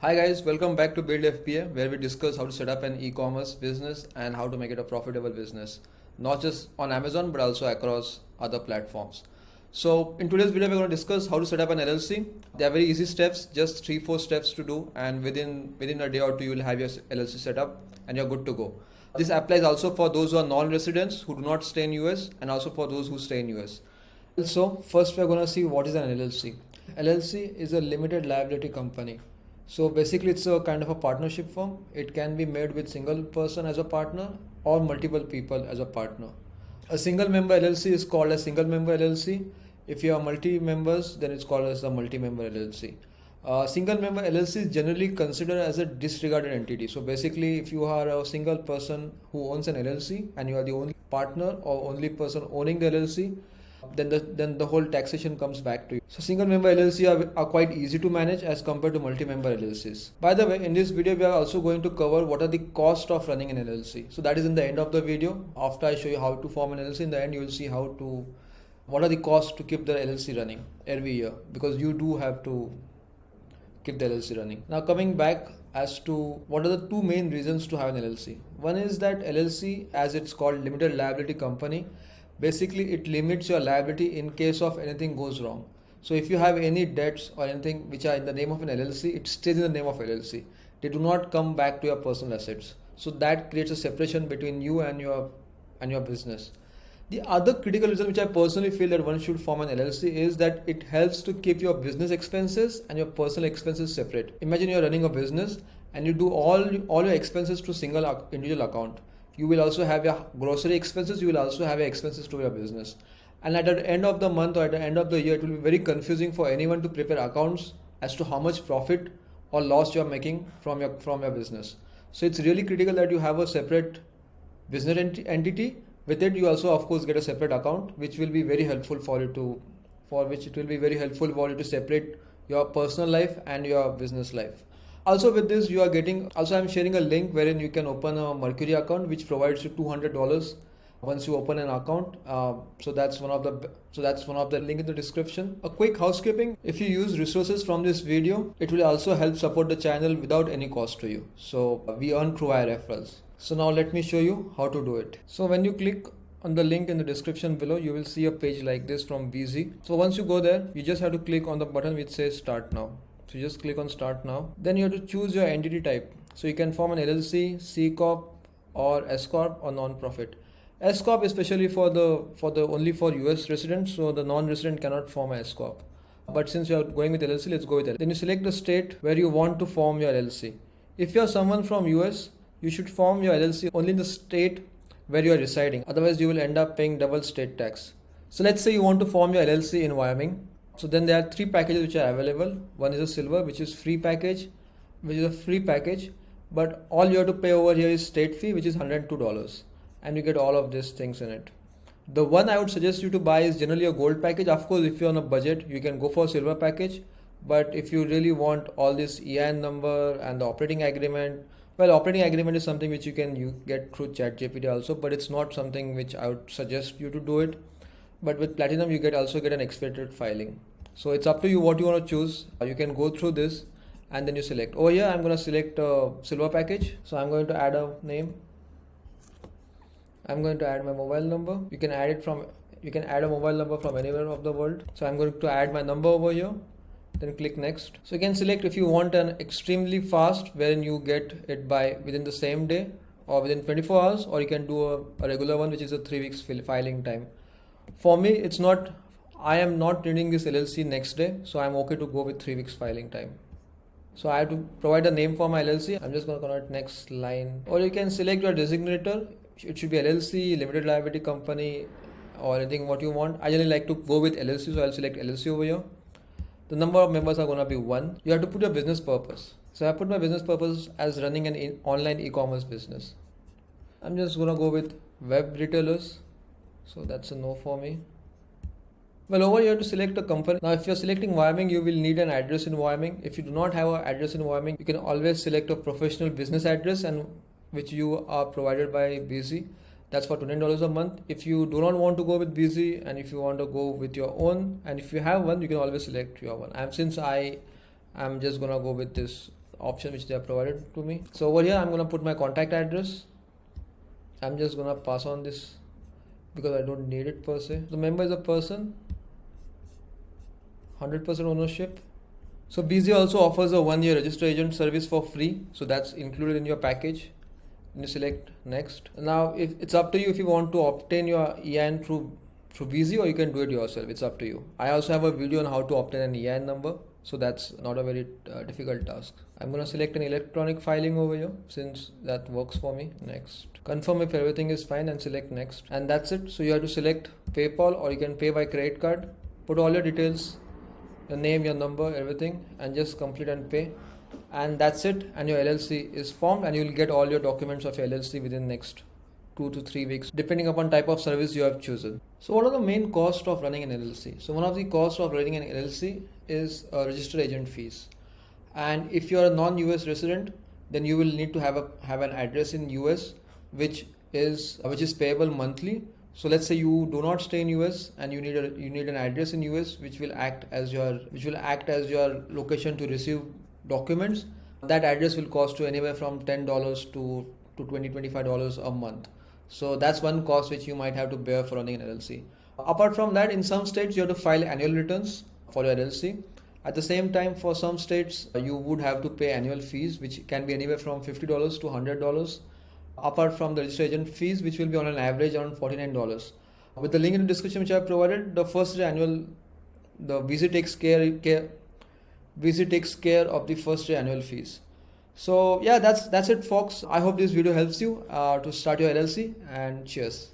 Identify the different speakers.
Speaker 1: Hi guys, welcome back to Build FBA, where we discuss how to set up an e-commerce business and how to make it a profitable business, not just on Amazon but also across other platforms. So in today's video, we're going to discuss how to set up an LLC. They are very easy steps, just 3-4 steps to do, and within a day or two, you will have your LLC set up and you're good to go. This applies also for those who are non-residents who do not stay in US, and also for those who stay in US. So first, we're going to see what is an LLC. LLC is a limited liability company. So basically it's a kind of a partnership firm. It can be made with single person as a partner or multiple people as a partner. A single member LLC is called a single member LLC. If you are multi-members, then it's called as a multi-member LLC. Single member LLC is generally considered as a disregarded entity. So basically if you are a single person who owns an LLC and you are the only partner or only person owning the LLC, then the whole taxation comes back to you. So single member LLC are quite easy to manage as compared to multi-member LLCs. By the way, in this video we are also going to cover what are the cost of running an LLC. So that is in the end of the video. After I show you how to form an LLC, in the end you will see what are the costs to keep the LLC running every year, because you do have to keep the LLC running. Now coming back as to what are the two main reasons to have an LLC. One is that LLC, as it's called, limited liability company. Basically, it limits your liability in case of anything goes wrong. So if you have any debts or anything which are in the name of an LLC, it stays in the name of LLC. They do not come back to your personal assets. So that creates a separation between you and your business. The other critical reason which I personally feel that one should form an LLC is that it helps to keep your business expenses and your personal expenses separate. Imagine you're running a business and you do all your expenses to single individual account. You will also have your grocery expenses, you will also have your expenses to your business. And at the end of the month or at the end of the year, it will be very confusing for anyone to prepare accounts as to how much profit or loss you are making from your business. So it's really critical that you have a separate business entity. With it, you also of course get a separate account, which will be very helpful for you to separate your personal life and your business life. Also with this, I'm sharing a link wherein you can open a Mercury account, which provides you $200 once you open an account. So that's one of the link in the description. A quick housekeeping: if you use resources from this video, it will also help support the channel without any cost to you. So we earn through our referrals. So now let me show you how to do it. So when you click on the link in the description below, you will see a page like this from BZ. So once you go there, you just have to click on the button which says Start Now. So you just click on Start Now. Then you have to choose your entity type. So you can form an LLC, C Corp, or S Corp, or non-profit. S Corp especially for the only for US residents, so the non-resident cannot form a S Corp. But since you are going with LLC, let's go with LLC. Then you select the state where you want to form your LLC. If you are someone from US, you should form your LLC only in the state where you are residing. Otherwise, you will end up paying double state tax. So let's say you want to form your LLC in Wyoming. So then there are 3 packages which are available. One is a silver, which is free package, but all you have to pay over here is state fee, which is $102, and you get all of these things in it. The one I would suggest you to buy is generally a gold package. Of course, if you're on a budget, you can go for a silver package, but if you really want all this EIN number and the operating agreement, well, operating agreement is something which you get through ChatGPT also, but it's not something which I would suggest you to do it. But with platinum, you also get an expedited filing. So it's up to you what you want to choose. You can go through this and then you select. Over here, I'm going to select a silver package. So I'm going to add a name. I'm going to add my mobile number. You can add a mobile number from anywhere of the world. So I'm going to add my number over here. Then click next. So you can select if you want an extremely fast, wherein you get it by within the same day or within 24 hours, or you can do a regular one, which is a 3 weeks filing time. For me, I am not needing this LLC next day, so I'm okay to go with 3 weeks filing time. So I have to provide a name for my LLC. I'm just going to connect next line. Or you can select your designator. It should be LLC, limited liability company, or anything what you want. I generally like to go with LLC, so I'll select LLC over here. The number of members are going to be 1. You have to put your business purpose. So I put my business purpose as running an online e-commerce business. I'm just going to go with web retailers. So that's a no for me. Well, over here you have to select a company. Now, if you're selecting Wyoming, you will need an address in Wyoming. If you do not have an address in Wyoming, you can always select a professional business address, and which you are provided by BZ. That's for $20 a month. If you do not want to go with BZ, and if you want to go with your own, and if you have one, you can always select your one. Since I am just gonna go with this option which they have provided to me. So over here, I'm going to put my contact address. I'm just going to pass on this because I don't need it per se. The member is a person, 100% ownership. So BZ also offers a 1-year register agent service for free. So that's included in your package. And you select next. Now it's up to you if you want to obtain your EIN through BZ, or you can do it yourself. It's up to you. I also have a video on how to obtain an EIN number. So that's not a very difficult task. I'm going to select an electronic filing over here since that works for me. Next. Confirm if everything is fine and select next. And that's it. So you have to select PayPal, or you can pay by credit card. Put all your details, your name, your number, everything, and just complete and pay. And that's it. And your LLC is formed, and you will get all your documents of your LLC within next 2 to 3 weeks, depending upon type of service you have chosen. So what are the main costs of running an LLC? So one of the costs of running an LLC is register agent fees. And if you are a non-US resident, then you will need to have an address in US, which is payable monthly. So let's say you do not stay in US and you need an address in US, which will act as your location to receive documents. That address will cost you anywhere from $10 to $25 a month. So that's one cost which you might have to bear for running an LLC. Apart from that, in some states you have to file annual returns for your LLC. At the same time, for some states you would have to pay annual fees, which can be anywhere from $50 to $100. Apart from the register agent fees, which will be on an average around $49. With the link in the description which I have provided, the BZ takes care of the first year annual fees. So yeah, that's it, folks. I hope this video helps you to start your LLC, and cheers.